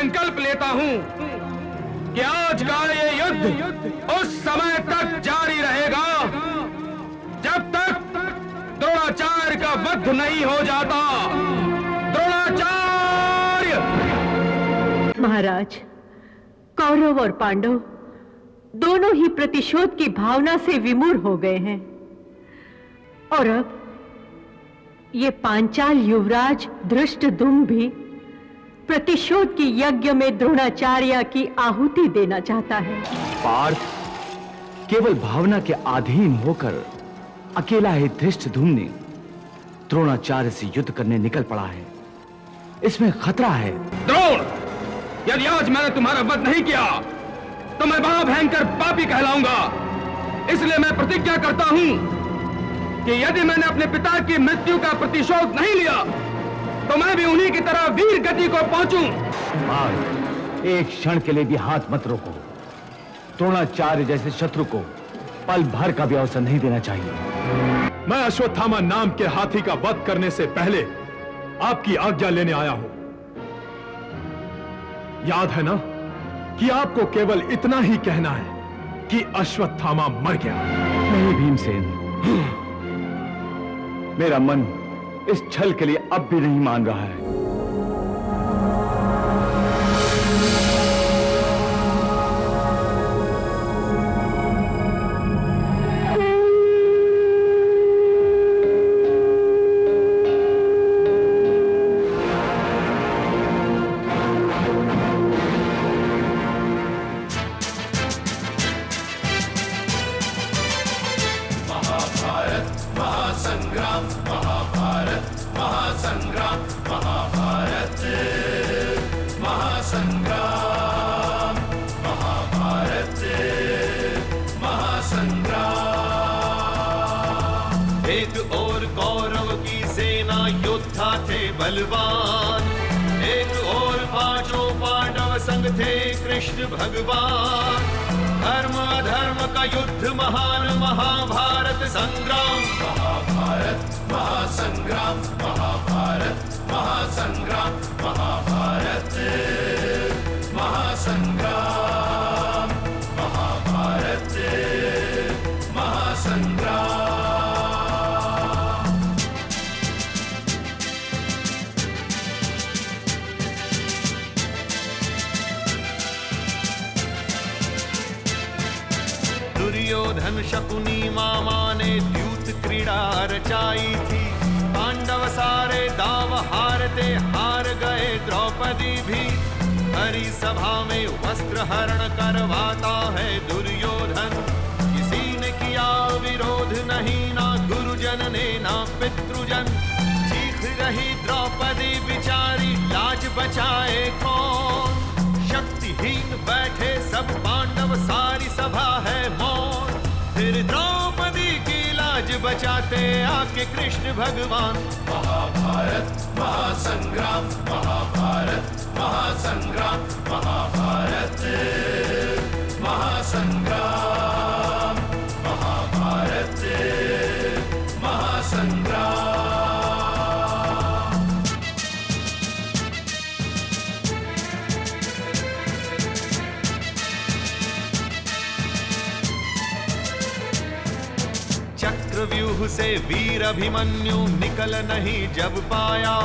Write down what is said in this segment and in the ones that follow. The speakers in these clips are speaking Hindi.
संकल्प लेता हूं कि आज का ये युद्ध उस समय तक जारी रहेगा जब तक द्रोणाचार्य का वध नहीं हो जाता। द्रोणाचार्य! महाराज, कौरव और पांडव दोनों ही प्रतिशोध की भावना से विमूढ़ हो गए हैं और अब ये पांचाल युवराज धृष्टद्युम्न भी प्रतिशोध की यज्ञ में द्रोणाचार्य की आहुति देना चाहता है। पार्थ केवल भावना के अधीन होकर अकेला ही धृष्टद्युम्न ने द्रोणाचार्य से युद्ध करने निकल पड़ा है। इसमें खतरा है। द्रोण, यदि आज मैंने तुम्हारा वध नहीं किया तो मैं महाभयंकर पापी कहलाऊंगा। इसलिए मैं प्रतिज्ञा करता हूं कि यदि मैंने अपने पिता की मृत्यु का प्रतिशोध नहीं लिया तो मैं भी उन्हीं की तरह वीर गति को पहुंचूं। एक क्षण के लिए भी हाथ मत रोको। द्रोणाचार्य जैसे शत्रु को पल भर का भी अवसर नहीं देना चाहिए। मैं अश्वत्थामा नाम के हाथी का वध करने से पहले आपकी आज्ञा लेने आया हूं। याद है ना कि आपको केवल इतना ही कहना है कि अश्वत्थामा मर गया। नहीं भीमसेन, मेरा मन इस छल के लिए अब भी नहीं मान रहा है। बलवान, एक और पांचों पांडव संग थे कृष्ण भगवान। धर्म अधर्म का युद्ध महान महाभारत संग्राम। महाभारत महासंग्राम, महाभारत महासंग्राम, महाभारत महासंग्राम, महाभारत महासंग्राम। दुर्योधन शकुनी मामा ने द्यूत क्रीड़ा रचाई थी। पांडव सारे दाव हारते हार गए द्रौपदी भी। हरी सभा में वस्त्र हरण करवाता है दुर्योधन। किसी ने किया विरोध नहीं, ना गुरुजन ने ना पितृजन। चीख रही द्रौपदी बिचारी, लाज बचाए कौन। शक्तिहीन बैठे सब पांडव, सारी सभा है मौन। फिर द्रौपदी की लाज बचाते आके कृष्ण भगवान। महाभारत महासंग्राम, महाभारत महासंग्राम, महाभारत महासंग्राम, महाभारत महासंग्राम। चक्रव्यूह से वीर अभिमन्यु निकल नहीं जब पाया।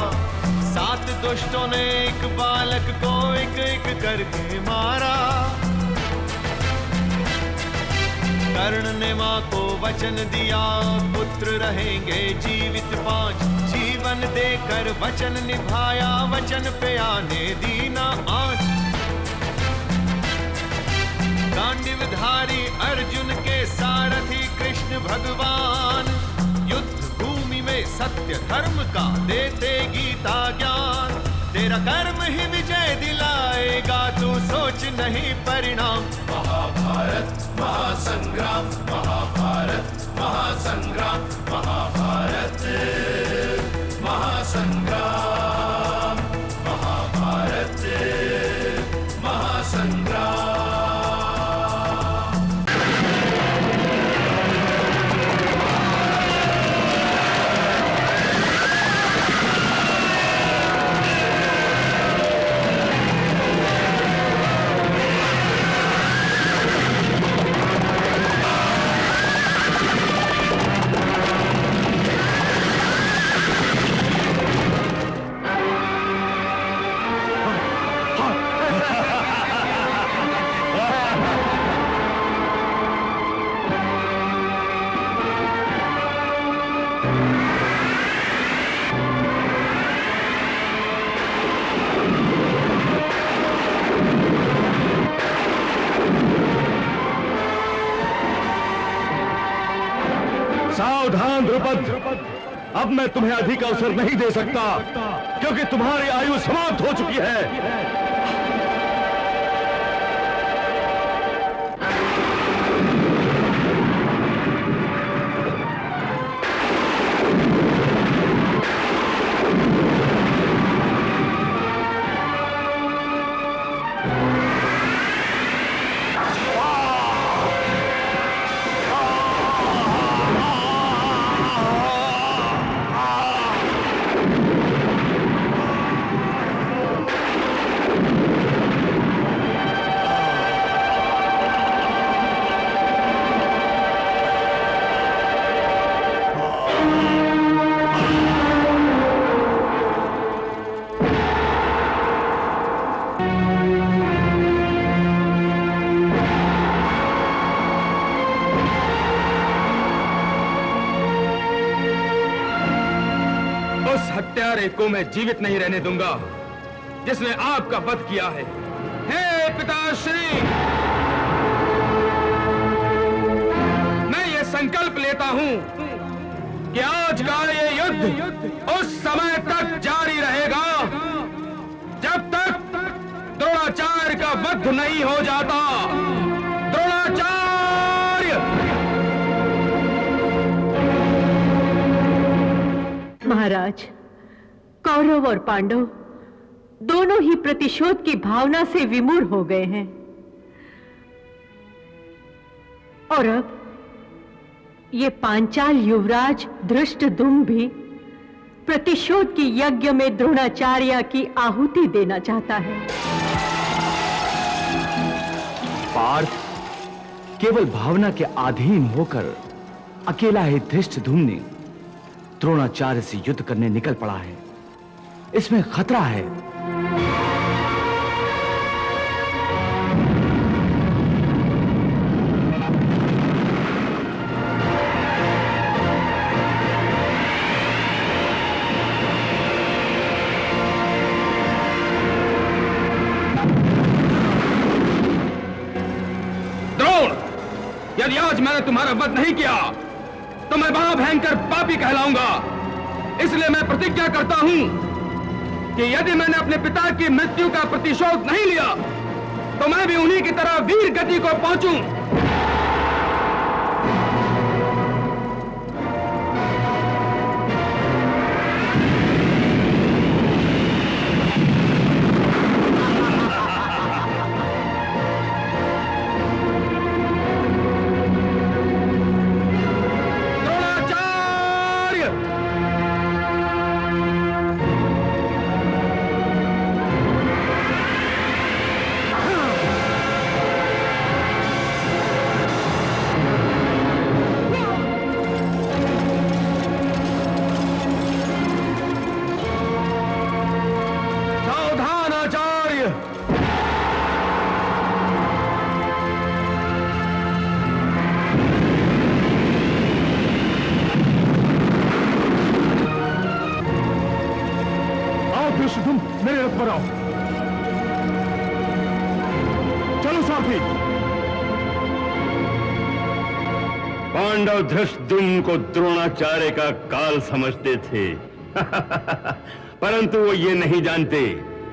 7 दुष्टों ने एक बालक को एक एक करके मारा। कर्ण ने मां को वचन दिया, पुत्र रहेंगे जीवित 5। जीवन देकर वचन निभाया, वचन पे आने दी ना आँच। गांडीवधारी अर्जुन के सारथी कृष्ण भगवान। युद्ध भूमि में सत्य धर्म का देते गीता ज्ञान। तेरा कर्म ही विजय दिलाएगा, तू सोच नहीं परिणाम। महाभारत महासंग्राम, महाभारत महासंग्राम, महाभारत महासंग्राम, महाभारत महासंग्राम। द्रुपद, अब मैं तुम्हें अधिक अवसर नहीं दे सकता, क्योंकि तुम्हारी आयु समाप्त हो चुकी है। हत्यारे को मैं जीवित नहीं रहने दूंगा जिसने आपका वध किया है। हे पिताश्री, मैं ये संकल्प लेता हूं कि आज का ये युद्ध उस समय तक जारी रहेगा जब तक द्रोणाचार्य का वध नहीं हो जाता। द्रोणाचार्य! महाराज, कौरव और पांडव दोनों ही प्रतिशोध की भावना से विमूढ़ हो गए हैं और अब ये पांचाल युवराज धृष्टद्युम्न भी प्रतिशोध की यज्ञ में द्रोणाचार्य की आहुति देना चाहता है। पार्थ, केवल भावना के अधीन होकर अकेला ही धृष्टद्युम्न द्रोणाचार्य से युद्ध करने निकल पड़ा है। इसमें खतरा है। द्रोण, यदि आज मैंने तुम्हारा वध नहीं किया तो मैं महाभयंकर पापी कहलाऊंगा। इसलिए मैं प्रतिज्ञा करता हूं कि यदि मैंने अपने पिता की मृत्यु का प्रतिशोध नहीं लिया तो मैं भी उन्हीं की तरह वीर गति को पहुंचूं। मेरे रथ पर आओ। चलो साथी। पांडव धृष्टद्युम्न को द्रोणाचार्य का काल समझते थे परंतु वो ये नहीं जानते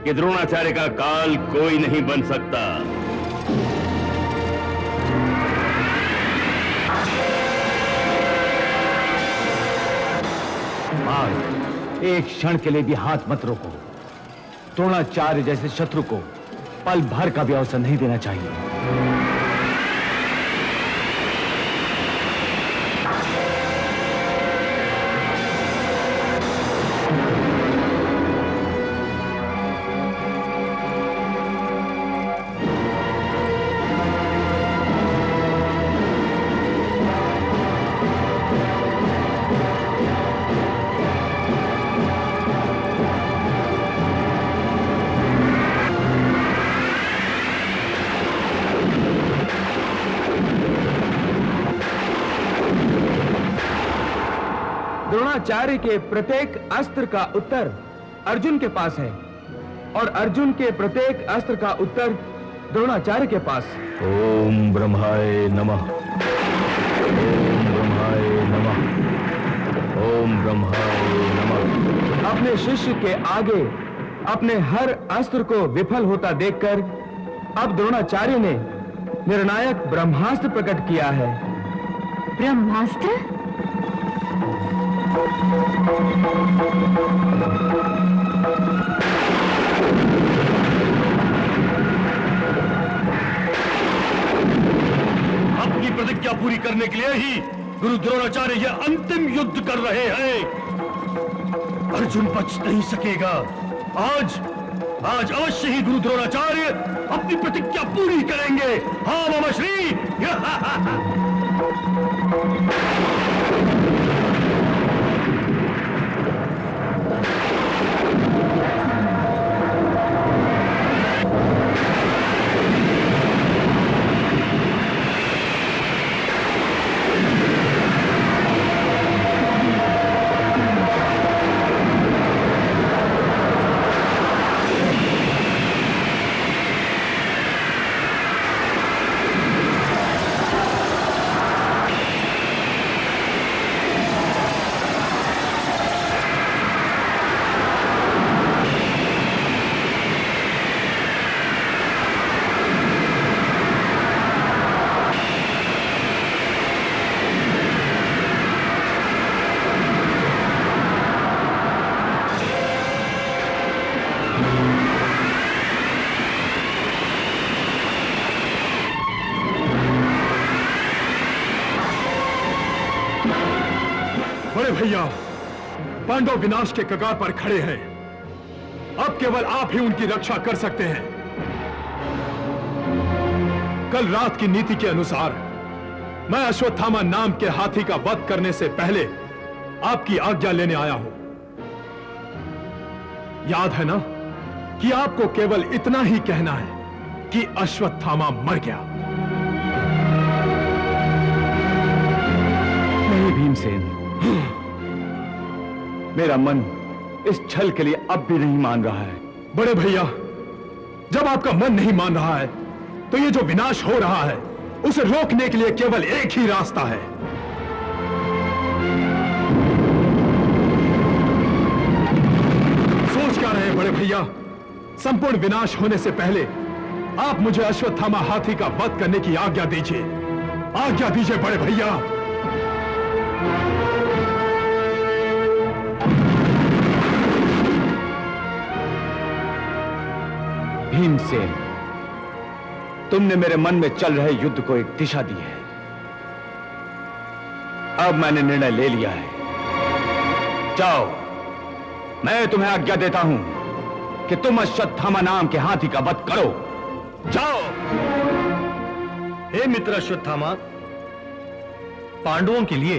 कि द्रोणाचार्य का काल कोई नहीं बन सकता। एक क्षण के लिए भी हाथ मत रोको। द्रोणाचार्य जैसे शत्रु को पल भर का भी अवसर नहीं देना चाहिए। द्रोणाचार्य के प्रत्येक अस्त्र का उत्तर अर्जुन के पास है और अर्जुन के प्रत्येक अस्त्र का उत्तर द्रोणाचार्य के पास। ओम ब्रह्माय नमः। ओम ब्रह्माय नमः। ओम ब्रह्माय नमः। अपने शिष्य के आगे अपने हर अस्त्र को विफल होता देखकर अब द्रोणाचार्य ने निर्णायक ब्रह्मास्त्र प्रकट किया है। ब्रह्मास्त्र? अपनी प्रतिज्ञा पूरी करने के लिए ही गुरु द्रोणाचार्य यह अंतिम युद्ध कर रहे हैं। अर्जुन बच नहीं सकेगा। आज अवश्य ही गुरु द्रोणाचार्य अपनी प्रतिज्ञा पूरी करेंगे। हाँ मामा श्री। बड़े भैया, पांडव विनाश के कगार पर खड़े हैं। अब केवल आप ही उनकी रक्षा कर सकते हैं। कल रात की नीति के अनुसार मैं अश्वत्थामा नाम के हाथी का वध करने से पहले आपकी आज्ञा लेने आया हूं। याद है ना कि आपको केवल इतना ही कहना है कि अश्वत्थामा मर गया। नहीं भीमसेन, मेरा मन इस छल के लिए अब भी नहीं मान रहा है। बड़े भैया, जब आपका मन नहीं मान रहा है तो ये जो विनाश हो रहा है उसे रोकने के लिए केवल एक ही रास्ता है। सोच क्या रहे हैं बड़े भैया? संपूर्ण विनाश होने से पहले आप मुझे अश्वत्थामा हाथी का वध करने की आज्ञा दीजिए। आज्ञा दीजिए बड़े भैया। भीमसेन, तुमने मेरे मन में चल रहे युद्ध को एक दिशा दी है। अब मैंने निर्णय ले लिया है। जाओ, मैं तुम्हें आज्ञा देता हूं कि तुम अश्वत्थामा नाम के हाथी का वध करो। जाओ। हे मित्र अश्वत्थामा, पांडवों के लिए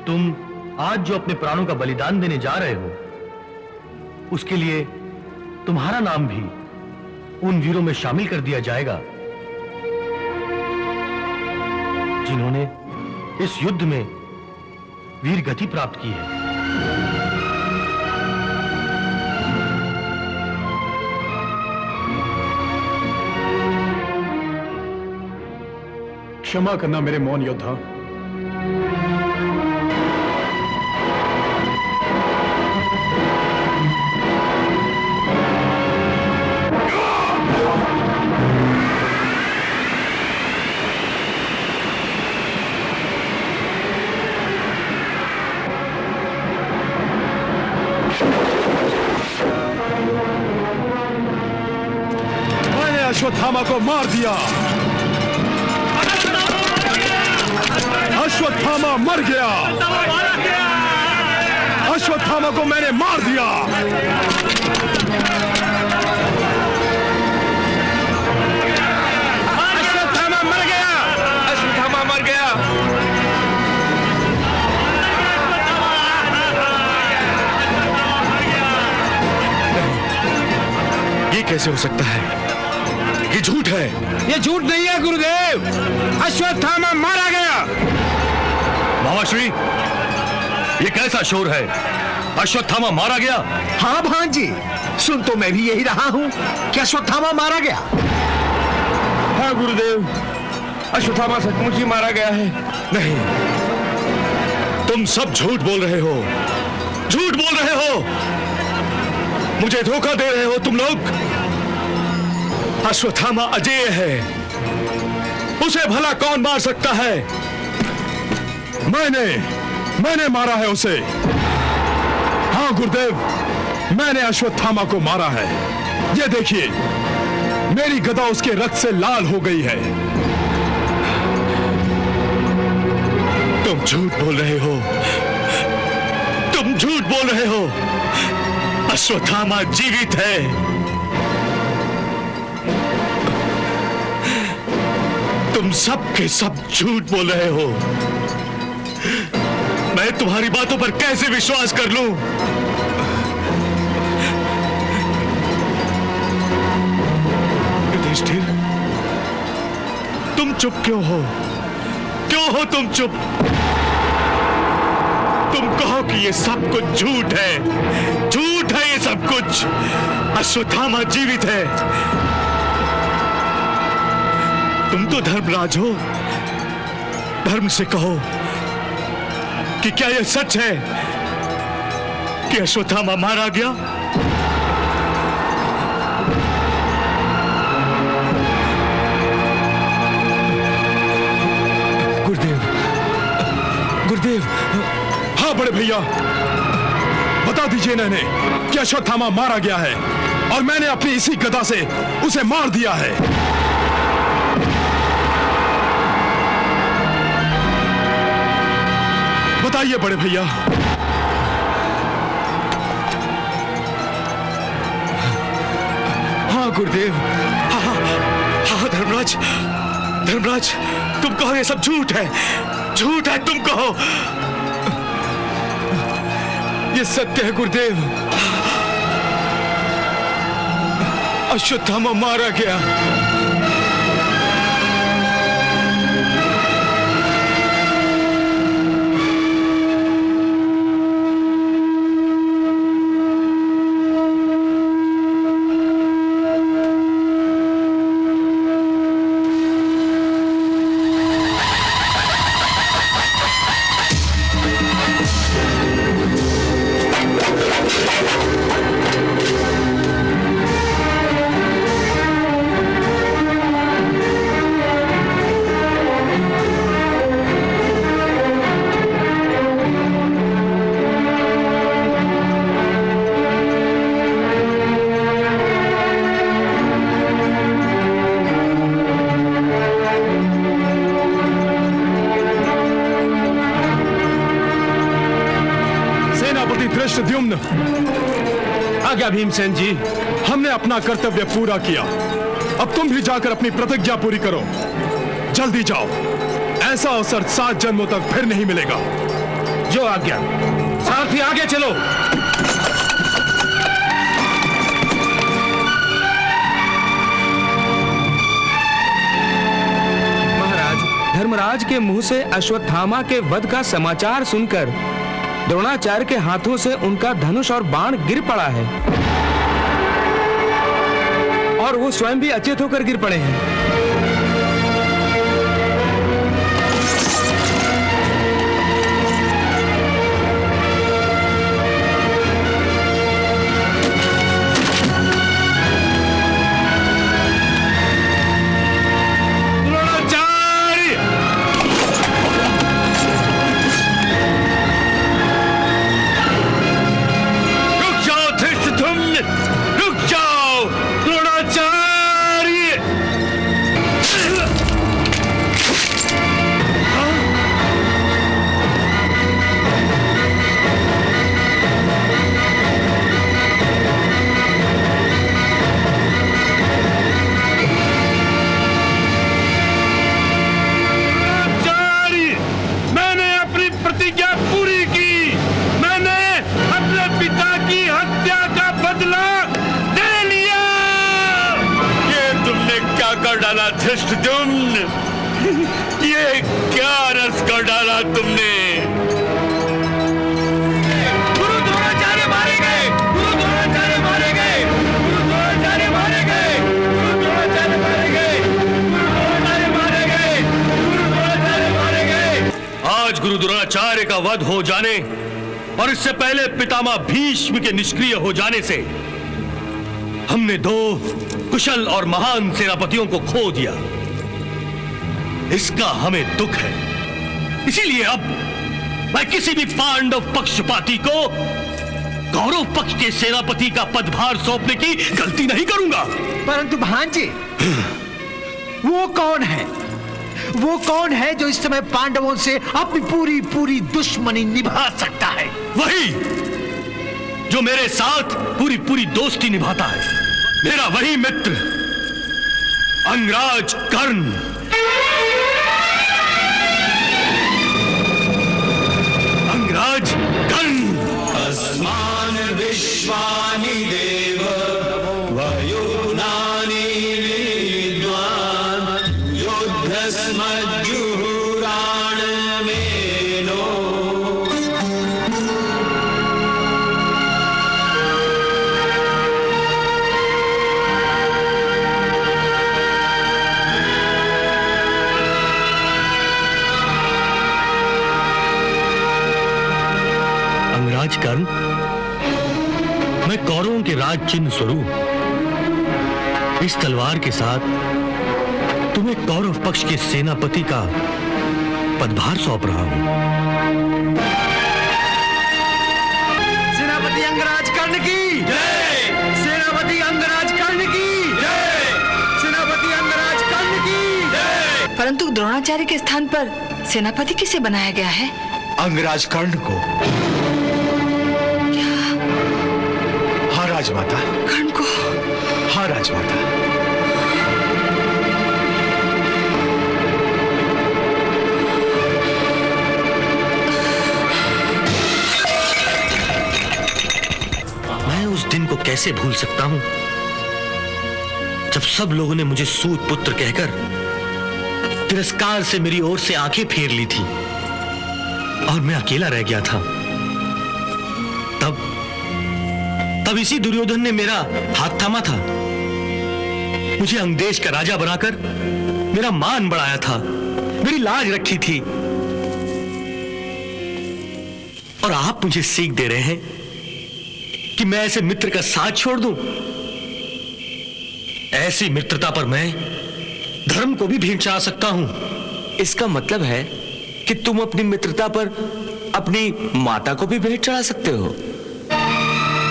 तुम आज जो अपने प्राणों का बलिदान देने जा रहे हो, उसके लिए तुम्हारा नाम भी उन वीरों में शामिल कर दिया जाएगा जिन्होंने इस युद्ध में वीर गति प्राप्त की है। क्षमा करना मेरे मौन योद्धा। अश्वत्थामा को मार दिया। अश्वत्थामा मर गया। अश्वत्थामा को मैंने मार दिया। अश्वत्थामा मर गया। अश्वत्थामा मर गया। ये कैसे हो सकता है? ये झूठ है। ये झूठ नहीं है गुरुदेव। अश्वत्थामा मारा गया। महाश्री, ये कैसा शोर है? अश्वत्थामा मारा गया? हाँ भांजी, सुन तो मैं भी यही रहा हूं कि अश्वत्थामा मारा गया। हाँ गुरुदेव, अश्वत्थामा सचमुच ही मारा गया है। नहीं, तुम सब झूठ बोल रहे हो, झूठ बोल रहे हो, मुझे धोखा दे रहे हो तुम लोग। अश्वत्थामा अजेय है, उसे भला कौन मार सकता है? मैंने मारा है उसे। हाँ गुरुदेव, मैंने अश्वत्थामा को मारा है। ये देखिए, मेरी गदा उसके रक्त से लाल हो गई है। तुम झूठ बोल रहे हो, तुम झूठ बोल रहे हो। अश्वत्थामा जीवित है। तुम सब के सब झूठ बोल रहे हो। मैं तुम्हारी बातों पर कैसे विश्वास कर लूं? युधिष्ठिर, तुम चुप क्यों हो? क्यों हो तुम चुप? तुम कहो कि ये सब कुछ झूठ है, झूठ है ये सब कुछ। अश्वत्थामा जीवित है। तुम तो धर्मराज हो, धर्म से कहो कि क्या यह सच है कि अश्वत्थामा मारा गया? गुरुदेव, हाँ बड़े भैया, बता दीजिए इन्हें कि अश्वत्थामा मारा गया है और मैंने अपनी इसी गदा से उसे मार दिया है। बताइए बड़े भैया। हाँ गुरुदेव, हाँ धर्मराज, धर्मराज, तुम कहो ये सब झूठ है, झूठ है तुम कहो। ये सत्य है गुरुदेव, अश्वत्थामा मारा गया। धृष्टद्युम्न। आज्ञा भीमसेन जी। हमने अपना कर्तव्य पूरा किया, अब तुम भी जाकर अपनी प्रतिज्ञा पूरी करो। जल्दी जाओ, ऐसा अवसर 7 जन्मों तक फिर नहीं मिलेगा। जो आज्ञा। सारथी आगे चलो। महाराज, धर्मराज के मुंह से अश्वत्थामा के वध का समाचार सुनकर द्रोणाचार्य के हाथों से उनका धनुष और बाण गिर पड़ा है और वो स्वयं भी अचेत होकर गिर पड़े हैं। धृष्टद्युम्न, ये क्या रस कर डाला तुमने? गुरु द्रोणाचार्य मारे गए, गुरु द्रोणाचार्य मारे गए, गुरु द्रोणाचार्य मारे गए, गुरु द्रोणाचार्य मारे गए, गुरु द्रोणाचार्य मारे गए, गुरु द्रोणाचार्य मारे गए। आज गुरु द्रोणाचार्य द्रोणाचार्य का वध हो जाने और इससे पहले पितामह भीष्म के निष्क्रिय हो जाने से हमने दो कुशल और महान सेनापतियों को खो दिया। इसका हमें दुख है। इसीलिए अब मैं किसी भी पांडव पक्षपाती को कौरव पक्ष के सेनापति का पदभार सौंपने की गलती नहीं करूंगा। परंतु भांजे, वो कौन है? वो कौन है जो इस समय पांडवों से अपनी पूरी पूरी दुश्मनी निभा सकता है? वही जो मेरे साथ पूरी पूरी दोस्ती निभाता है, मेरा वही मित्र अंगराज कर्ण। अंगराज कर्ण। अस्मान विश्वानि देव वयुनानि विद्वान् युद्धस्मज्जुहुराण मेनो। अंगराज कर्ण, मैं कौरवों के राज चिन्ह स्वरूप इस तलवार के साथ तुम्हें कौरव पक्ष के सेनापति का पदभार सौंप रहा हूं। सेनापति अंगराज कर्ण की जय! सेनापति अंगराज कर्ण की जय! सेनापति अंगराज कर्ण की जय! परंतु द्रोणाचार्य के स्थान पर सेनापति किसे बनाया गया है? अंगराज कर्ण को। हाँ राजमाता। कर्ण को? हाँ राजमाता। मैं उस दिन को कैसे भूल सकता हूं जब सब लोगों ने मुझे सूत पुत्र कहकर तिरस्कार से मेरी ओर से आंखें फेर ली थी और मैं अकेला रह गया था। तब इसी दुर्योधन ने मेरा हाथ थामा था, मुझे अंगदेश का राजा बनाकर मेरा मान बढ़ाया था, मेरी लाज रखी थी। और आप मुझे सीख दे रहे हैं कि मैं ऐसे मित्र का साथ छोड़ दूं? ऐसी मित्रता पर मैं धर्म को भी भेंट चढ़ा सकता हूं। इसका मतलब है कि तुम अपनी मित्रता पर अपनी माता को भी भेंट चढ़ा सकते हो।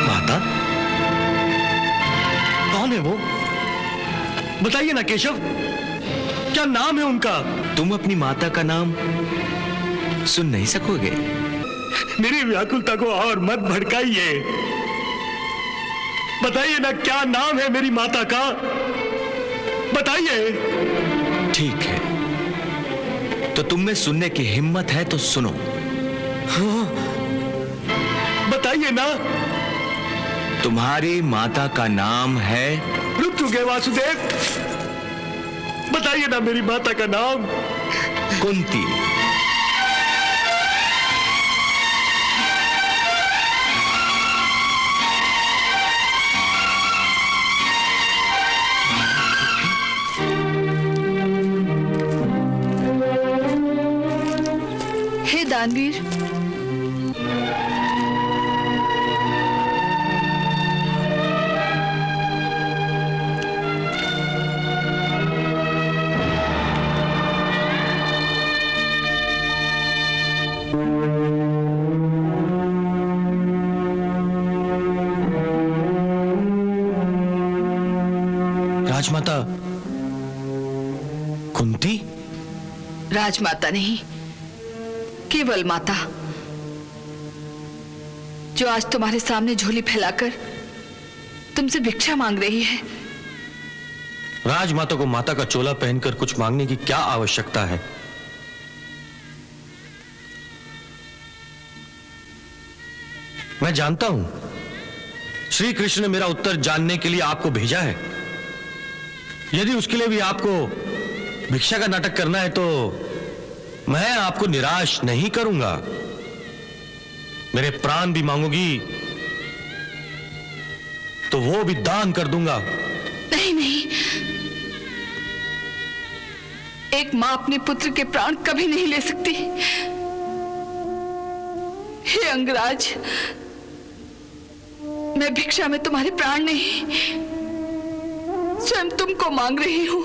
माता? कौन है वो? बताइए ना केशव, क्या नाम है उनका? तुम अपनी माता का नाम सुन नहीं सकोगे। मेरी व्याकुलता को और मत भड़काइए। बताइए ना, क्या नाम है मेरी माता का? बताइए। ठीक है, तो तुम में सुनने की हिम्मत है तो सुनो। हाँ, बताइए ना। तुम्हारी माता का नाम है? रुक चुके वासुदेव, बताइए ना मेरी माता का नाम। कुंती। हे दानवीर, राजमाता कुंती? राजमाता नहीं, केवल माता, जो आज तुम्हारे सामने झोली फैलाकर तुमसे भिक्षा मांग रही है। राजमाता को माता का चोला पहनकर कुछ मांगने की क्या आवश्यकता है? मैं जानता हूं श्री कृष्ण ने मेरा उत्तर जानने के लिए आपको भेजा है। यदि उसके लिए भी आपको भिक्षा का नाटक करना है तो मैं आपको निराश नहीं करूंगा। मेरे प्राण भी मांगोगी तो वो भी दान कर दूंगा। नहीं नहीं, एक मां अपने पुत्र के प्राण कभी नहीं ले सकती। हे अंगराज, मैं भिक्षा में तुम्हारे प्राण नहीं, स्वयं तुमको मांग रही हूं।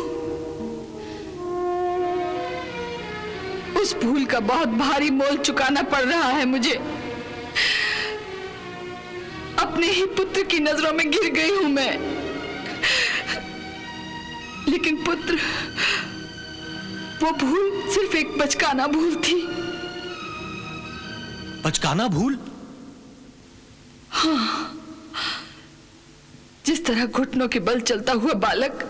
उस भूल का बहुत भारी मोल चुकाना पड़ रहा है मुझे। अपने ही पुत्र की नजरों में गिर गई हूं मैं। लेकिन पुत्र, वो भूल सिर्फ एक बचकाना भूल थी। बचकाना भूल? हाँ, जिस तरह घुटनों के बल चलता हुआ बालक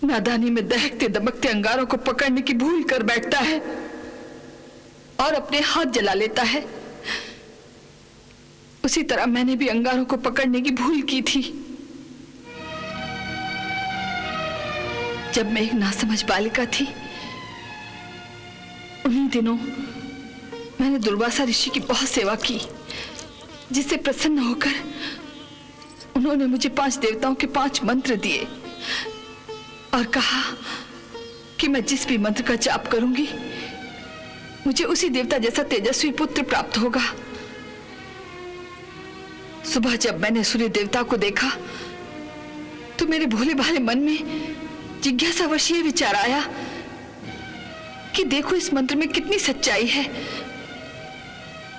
नादानी में दहकते दमकते अंगारों को पकड़ने की भूल कर बैठता है और अपने हाथ जला लेता है, उसी तरह मैंने भी अंगारों को पकड़ने की भूल की थी। जब मैं एक नासमझ बालिका थी, उन्हीं दिनों मैंने दुर्वासा ऋषि की बहुत सेवा की, जिससे प्रसन्न होकर उन्होंने मुझे 5 देवताओं के 5 मंत्र दिए और कहा कि मैं जिस भी मंत्र का जाप करूंगी, मुझे उसी देवता जैसा तेजस्वी पुत्र प्राप्त होगा। सुबह जब मैंने सूर्य देवता को देखा तो मेरे भोले भाले मन में जिज्ञासावश ये विचार आया कि देखो इस मंत्र में कितनी सच्चाई है,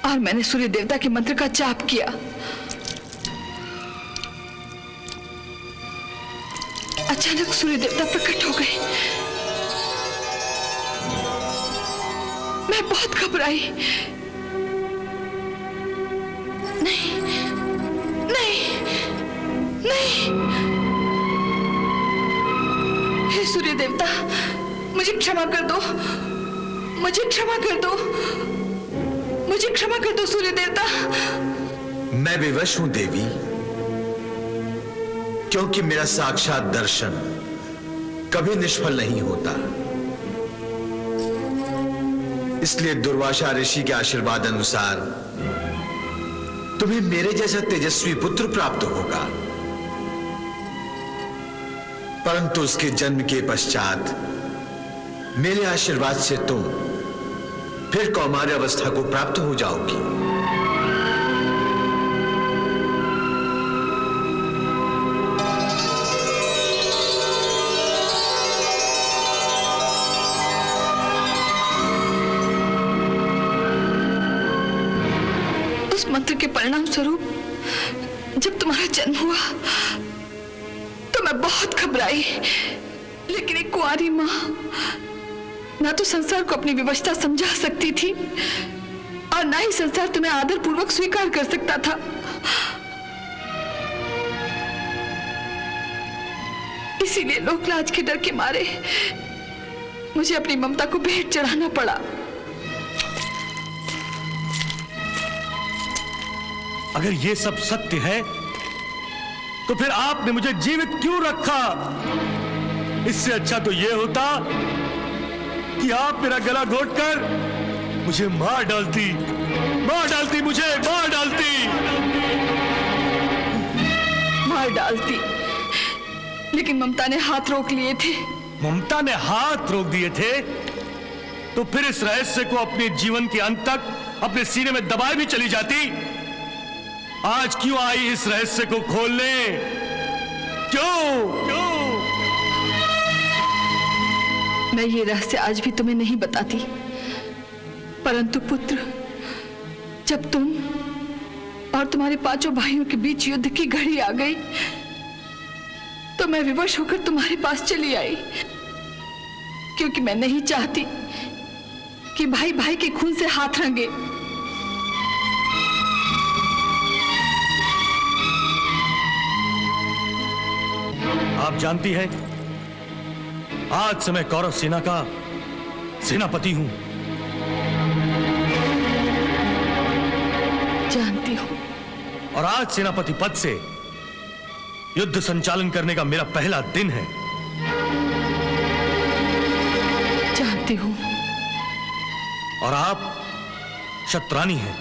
और मैंने सूर्य देवता के मंत्र का जाप किया। अचानक सूर्य देवता प्रकट हो गए। मैं बहुत घबराई। नहीं, नहीं, नहीं। हे सूर्य देवता, मुझे क्षमा कर दो, मुझे क्षमा कर दो, मुझे क्षमा कर दो सूर्य देवता। मैं विवश हूं देवी, क्योंकि मेरा साक्षात दर्शन कभी निष्फल नहीं होता। इसलिए दुर्वासा ऋषि के आशीर्वाद अनुसार तुम्हें मेरे जैसा तेजस्वी पुत्र प्राप्त होगा, परंतु उसके जन्म के पश्चात मेरे आशीर्वाद से तुम फिर कौमार्य अवस्था को प्राप्त हो जाओगी। उस मंत्र के परिणाम स्वरूप जब तुम्हारा जन्म हुआ तो मैं बहुत घबराई, लेकिन एक कुंवारी मां ना तो संसार को अपनी विवशता समझा सकती थी और ना ही संसार तुम्हें आदर पूर्वक स्वीकार कर सकता था। इसीलिए लोकलाज के डर के मारे मुझे अपनी ममता को भेंट चढ़ाना पड़ा। अगर ये सब सत्य है तो फिर आपने मुझे जीवित क्यों रखा? इससे अच्छा तो यह होता कि आप मेरा गला घोटकर मुझे मार डालती, मुझे मार डालती। मार डालती, लेकिन ममता ने हाथ रोक लिए थे। ममता ने हाथ रोक दिए थे तो फिर इस रहस्य को अपने जीवन के अंत तक अपने सीने में दबाए भी चली जाती। आज क्यों आई इस रहस्य को खोलने? क्यों? मैं ये रहस्य आज भी तुम्हें नहीं बताती, परंतु पुत्र, जब तुम और तुम्हारे 5 भाइयों के बीच युद्ध की घड़ी आ गई तो मैं विवश होकर तुम्हारे पास चली आई, क्योंकि मैं नहीं चाहती कि भाई भाई के खून से हाथ रंगे। आप जानती हैं, आज से मैं कौरव सेना का सेनापति हूं। जानती हूं। और आज सेनापति पद से युद्ध संचालन करने का मेरा पहला दिन है। जानती हूं। और आप शत्रानी हैं।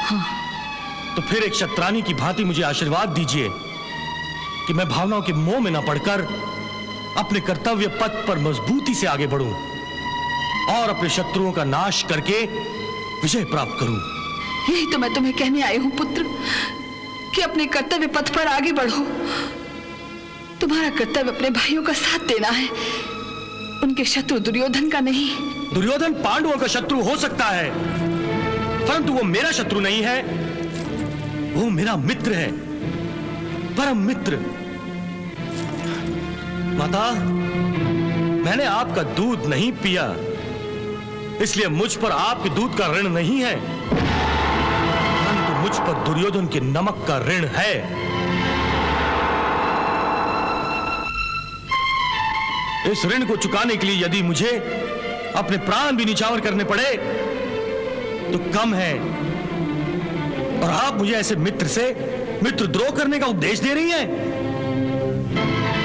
हाँ। तो फिर एक शत्रानी की भांति मुझे आशीर्वाद दीजिए कि मैं भावनाओं के मोह में न पड़कर अपने कर्तव्य पथ पर मजबूती से आगे बढ़ूं। और अपने शत्रुओं का नाश करके विजय प्राप्त करूं। यही तो मैं तुम्हें कहने आई हूं पुत्र, कि अपने कर्तव्य पथ पर आगे बढ़ो। तुम्हारा कर्तव्य अपने भाइयों का साथ देना है, उनके शत्रु दुर्योधन का नहीं। दुर्योधन पांडवों का शत्रु हो सकता है, परंतु वो मेरा शत्रु नहीं है, वो मेरा मित्र है, परम मित्र। माता, मैंने आपका दूध नहीं पिया, इसलिए मुझ पर आपके दूध का ऋण नहीं है, परंतु मुझ पर दुर्योधन के नमक का ऋण है। इस ऋण को चुकाने के लिए यदि मुझे अपने प्राण भी निछावर करने पड़े तो कम है। और आप मुझे ऐसे मित्र से मित्रद्रोह करने का उपदेश दे रही हैं?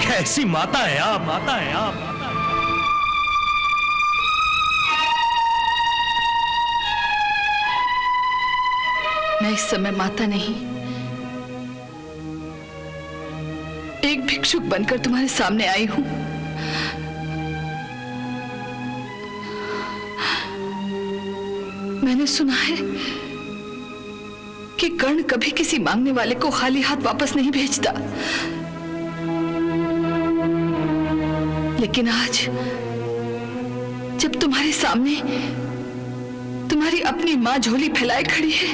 कैसी माता है आप, माता है आप। मैं इस समय माता नहीं, एक भिक्षुक बनकर तुम्हारे सामने आई हूं। मैंने सुना है कि कर्ण कभी किसी मांगने वाले को खाली हाथ वापस नहीं भेजता, लेकिन आज जब तुम्हारे सामने तुम्हारी अपनी मां झोली फैलाए खड़ी है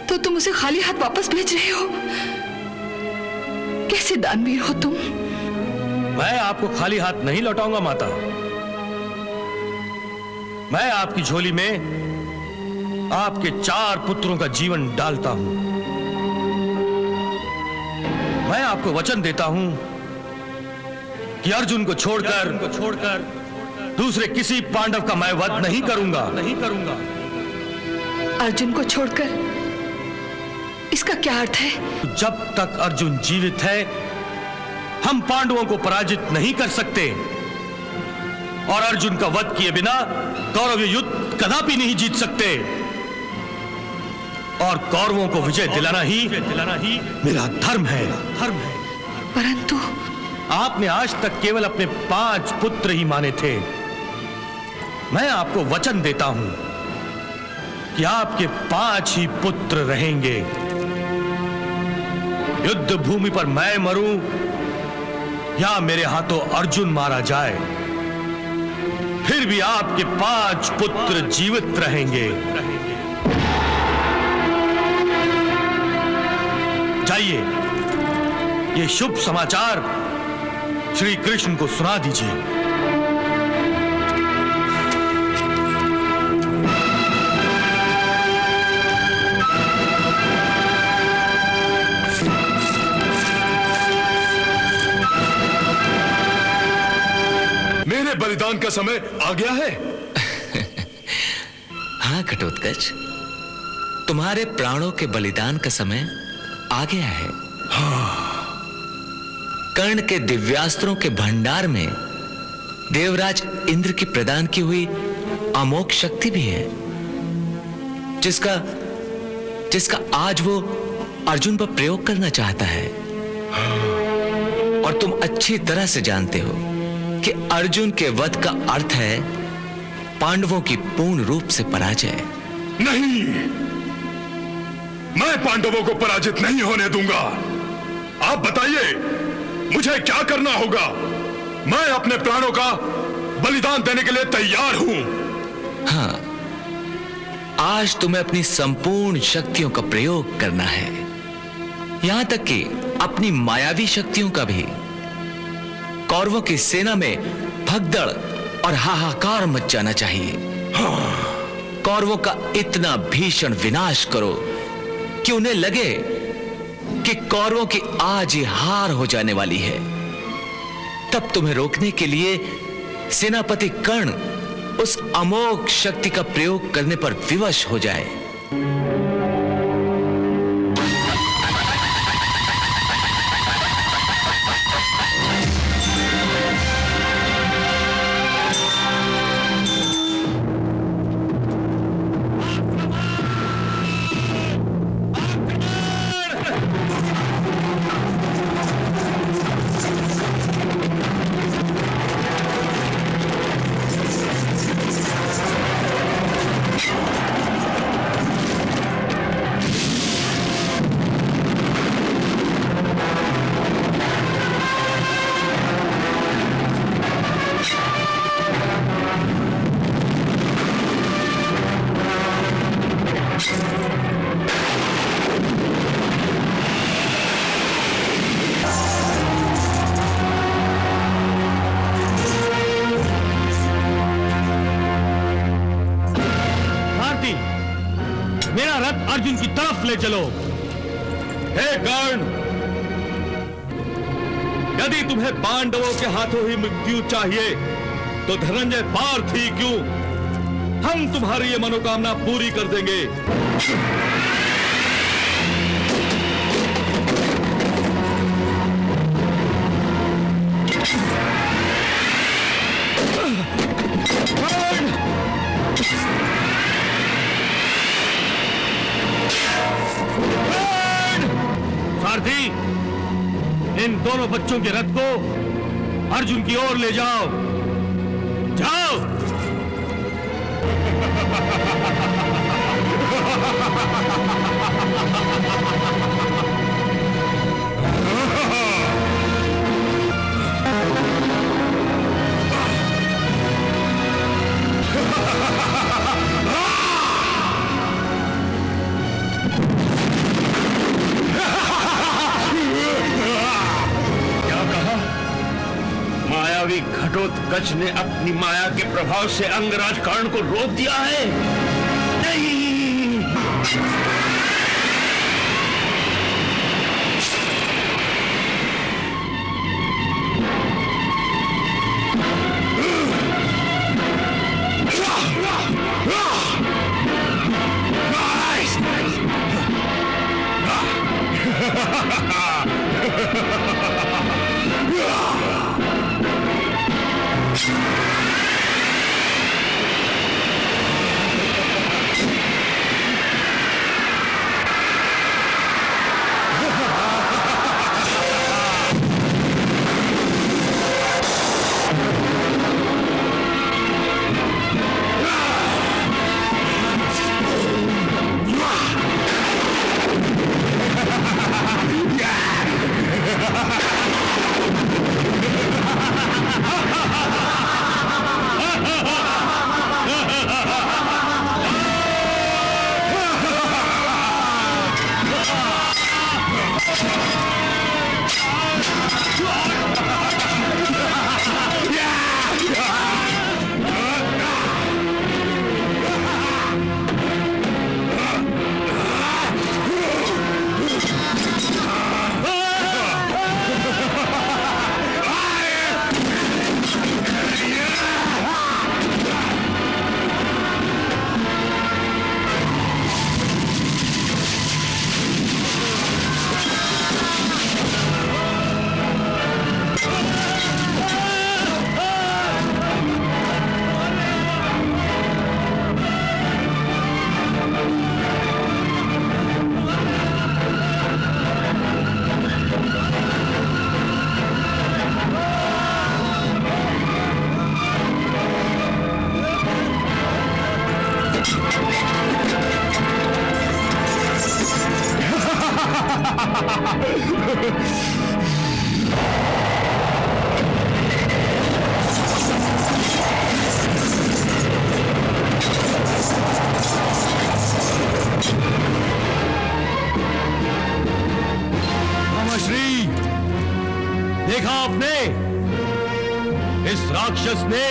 तो तुम उसे खाली हाथ वापस भेज रहे हो। कैसे दानवीर हो तुम? मैं आपको खाली हाथ नहीं लौटाऊंगा माता। मैं आपकी झोली में आपके 4 पुत्रों का जीवन डालता हूं। मैं आपको वचन देता हूं कि अर्जुन को छोड़कर दूसरे किसी पांडव का मैं वध नहीं करूंगा। अर्जुन को छोड़कर इसका क्या अर्थ है? जब तक अर्जुन जीवित है हम पांडवों को पराजित नहीं कर सकते, और अर्जुन का वध किए बिना कौरव ये युद्ध कदापि नहीं जीत सकते, और कौरवों को विजय दिलाना ही मेरा धर्म है। परंतु आपने आज तक केवल अपने 5 पुत्र ही माने थे। मैं आपको वचन देता हूं कि आपके 5 ही पुत्र रहेंगे। युद्ध भूमि पर मैं मरूं या मेरे हाथों अर्जुन मारा जाए, फिर भी आपके 5 पुत्र जीवित रहेंगे। जाइए, ये शुभ समाचार श्री कृष्ण को सुना दीजिए। मेरे बलिदान का समय आ गया है। हाँ घटोत्कच, तुम्हारे प्राणों के बलिदान का समय आ गया है। कर्ण के दिव्यास्त्रों के भंडार में देवराज इंद्र की प्रदान की हुई अमोघ शक्ति भी है, जिसका आज वो अर्जुन पर प्रयोग करना चाहता है। और तुम अच्छी तरह से जानते हो कि अर्जुन के वध का अर्थ है पांडवों की पूर्ण रूप से पराजय। नहीं, मैं पांडवों को पराजित नहीं होने दूंगा। आप बताइए, मुझे क्या करना होगा? मैं अपने प्राणों का बलिदान देने के लिए तैयार हूं। हाँ, आज तुम्हें अपनी संपूर्ण शक्तियों का प्रयोग करना है, यहां तक कि अपनी मायावी शक्तियों का भी। कौरवों की सेना में भगदड़ और हाहाकार मच जाना चाहिए। कौरवों का इतना भीषण विनाश करो कि उन्हें लगे कि कौरवों की आज ही हार हो जाने वाली है। तब तुम्हें रोकने के लिए सेनापति कर्ण उस अमोघ शक्ति का प्रयोग करने पर विवश हो जाए। अर्जुन की तरफ ले चलो। हे कर्ण, यदि तुम्हें पांडवों के हाथों ही मृत्यु चाहिए तो धनंजय पार्थ ही क्यों, हम तुम्हारी ये मनोकामना पूरी कर देंगे। सारथी, इन दोनों बच्चों के रथ को अर्जुन की ओर ले जाओ। जाओ। मायावी घटोत्कच ने अपनी माया के प्रभाव से अंगराज कर्ण को रोक दिया है। नहीं, देखा आपने, इस राक्षस ने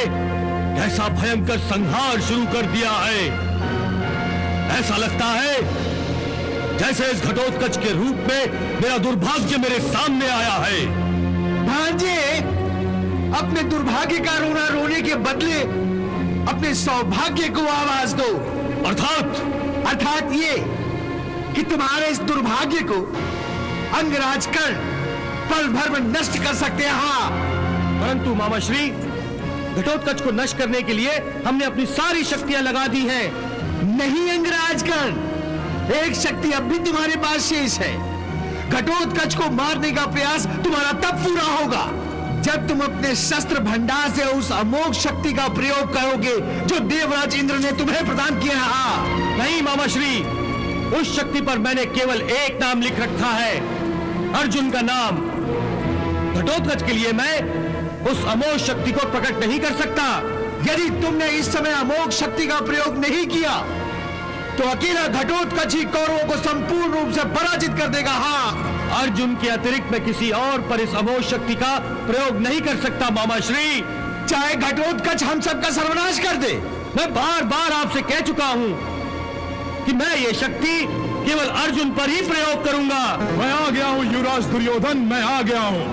कैसा भयंकर संहार शुरू कर दिया है। ऐसा लगता है जैसे इस घटोत्कच के रूप में मेरा दुर्भाग्य मेरे सामने आया है। भांजे, अपने दुर्भाग्य का रोना रोने के बदले अपने सौभाग्य को आवाज दो। अर्थात ये कि तुम्हारे इस दुर्भाग्य को अंगराज कर्ण पल भर में नष्ट कर सकते हैं। हाँ, परंतु मामा श्री, घटोत्कच को नष्ट करने के लिए हमने अपनी सारी शक्तियां लगा दी हैं। नहीं अंगराज कर्ण, एक शक्ति अब भी तुम्हारे पास शेष है। घटोत्कच को मारने का प्रयास तुम्हारा तब पूरा होगा जब तुम अपने शस्त्र भंडार से उस अमोघ शक्ति का प्रयोग करोगे जो देवराज इंद्र ने तुम्हें प्रदान किया है। नहीं मामा श्री, उस शक्ति पर मैंने केवल एक नाम लिख रखा है, अर्जुन का नाम। घटोत्कच के लिए मैं उस अमोघ शक्ति को प्रकट नहीं कर सकता। यदि तुमने इस समय अमोघ शक्ति का प्रयोग नहीं किया तो अकेला घटोत्कच ही कौरवों को संपूर्ण रूप से पराजित कर देगा। हाँ, अर्जुन के अतिरिक्त मैं किसी और पर इस अमोघ शक्ति का प्रयोग नहीं कर सकता मामा श्री। चाहे घटोत्कच हम सबका सर्वनाश कर दे। मैं बार बार आपसे कह चुका हूं कि मैं ये शक्ति केवल अर्जुन पर ही प्रयोग करूंगा। मैं आ गया हूं युवराज दुर्योधन, मैं आ गया हूं।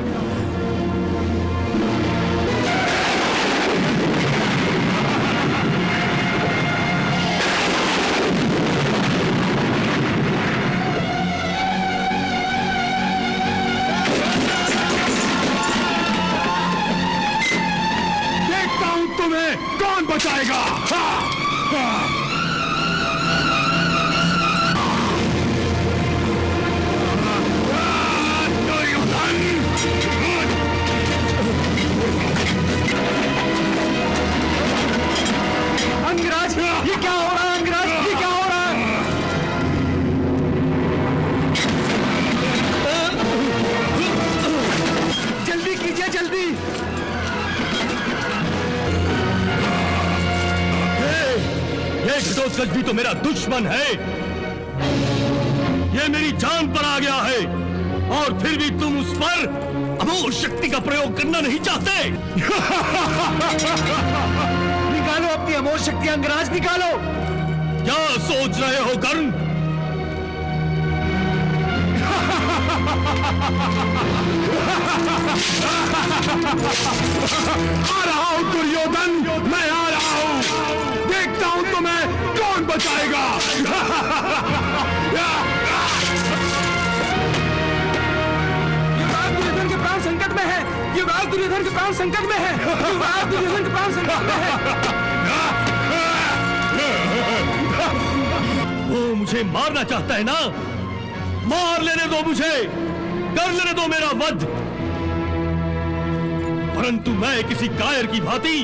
देखता हूं तुम्हें कौन बचाएगा। अंगराज, ये क्या हो रहा है? अंगराज, ये क्या हो रहा है? जल्दी कीजिए, जल्दी। ये घटोत्कच भी तो मेरा दुश्मन है। ये मेरी जान पर आ गया है और फिर भी तुम उस पर अमोघ शक्ति का प्रयोग करना नहीं चाहते। निकालो अपनी अमोघ शक्ति अंगराज, निकालो। क्या सोच रहे हो कर्ण? आ रहा हूं दुर्योधन, मैं आ रहा हूं। देखता हूं तुम्हें कौन बचाएगा। युवराज दुर्योधन के प्राण संकट में है। युवराज दुर्योधन के प्राण संकट में है। युवराज दुर्योधन के प्राण संकट में है। वो मुझे मारना चाहता है ना? मार लेने दो मुझे, कर लेने दो मेरा वध। परंतु मैं किसी कायर की भांति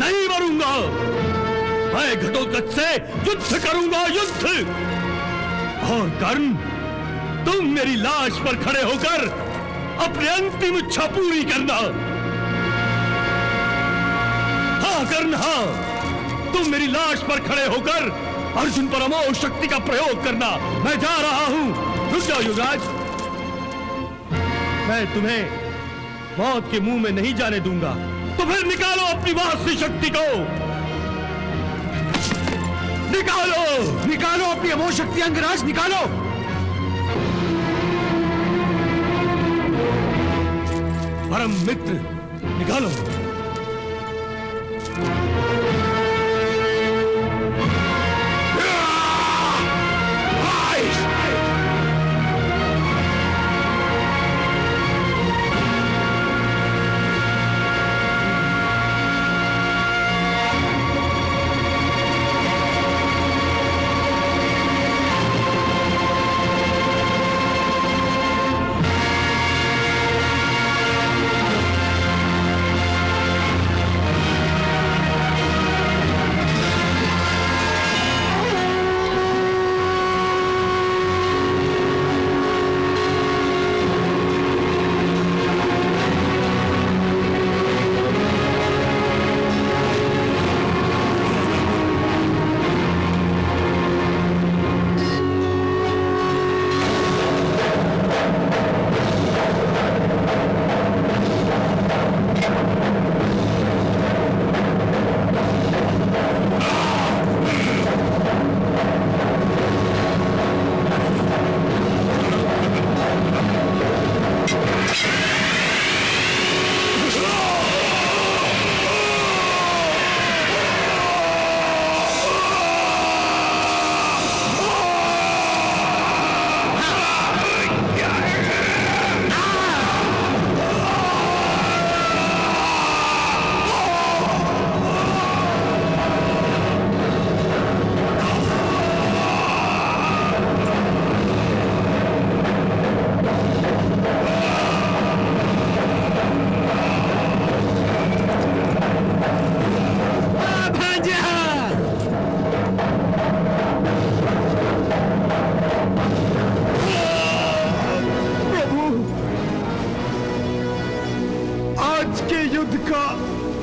नहीं मरूंगा। मैं घटोत्कच से युद्ध करूंगा, युद्ध। और कर्ण, तुम मेरी लाश पर खड़े होकर अपनी अंतिम इच्छा पूरी करना। हाँ कर्ण, हाँ, तुम मेरी लाश पर खड़े होकर अर्जुन पर अमोघ शक्ति का प्रयोग करना। मैं जा रहा हूं। रुक जाओ युवराज, मैं तुम्हें मौत के मुंह में नहीं जाने दूंगा। तो फिर निकालो अपनी वास्तविक शक्ति को, निकालो, निकालो अपनी अमोघ शक्ति अंगराज, निकालो। परम मित्र, निकालो।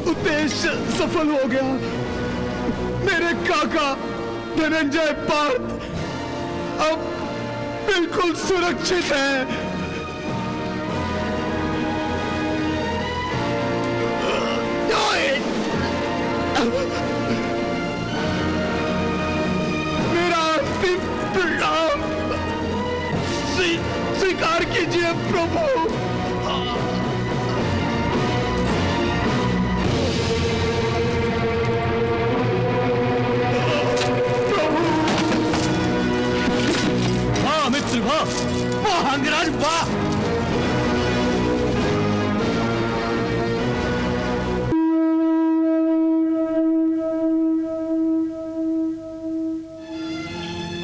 उद्देश्य सफल हो गया। मेरे काका धनंजय पार्थ अब बिल्कुल सुरक्षित है। मेरा अंतिम प्रणाम। स्वीकार कीजिए प्रभु। वाह मित्र वाह, वाह अंगराज वाह।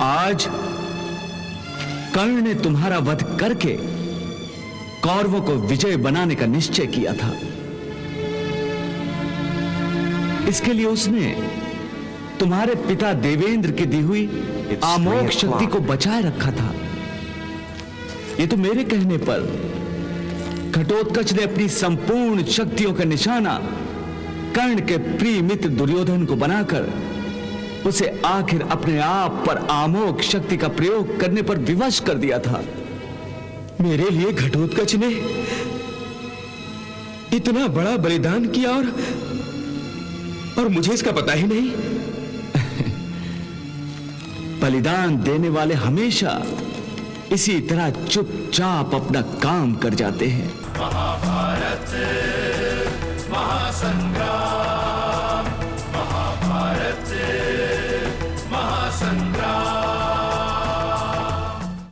आज कर्ण ने तुम्हारा वध करके कौरवों को विजय बनाने का निश्चय किया था। इसके लिए उसने तुम्हारे पिता देवेंद्र की दी हुई अमोघ शक्ति को बचाए रखा था। ये तो मेरे कहने पर घटोत्कच ने अपनी संपूर्ण शक्तियों का निशाना कर्ण के प्रिय मित्र दुर्योधन को बनाकर उसे आखिर अपने आप पर अमोघ शक्ति का प्रयोग करने पर विवश कर दिया था। मेरे लिए घटोत्कच ने इतना बड़ा बलिदान किया और मुझे इसका पता ही नहीं। बलिदान देने वाले हमेशा इसी तरह चुपचाप अपना काम कर जाते हैं। महाभारत महासंग्राम।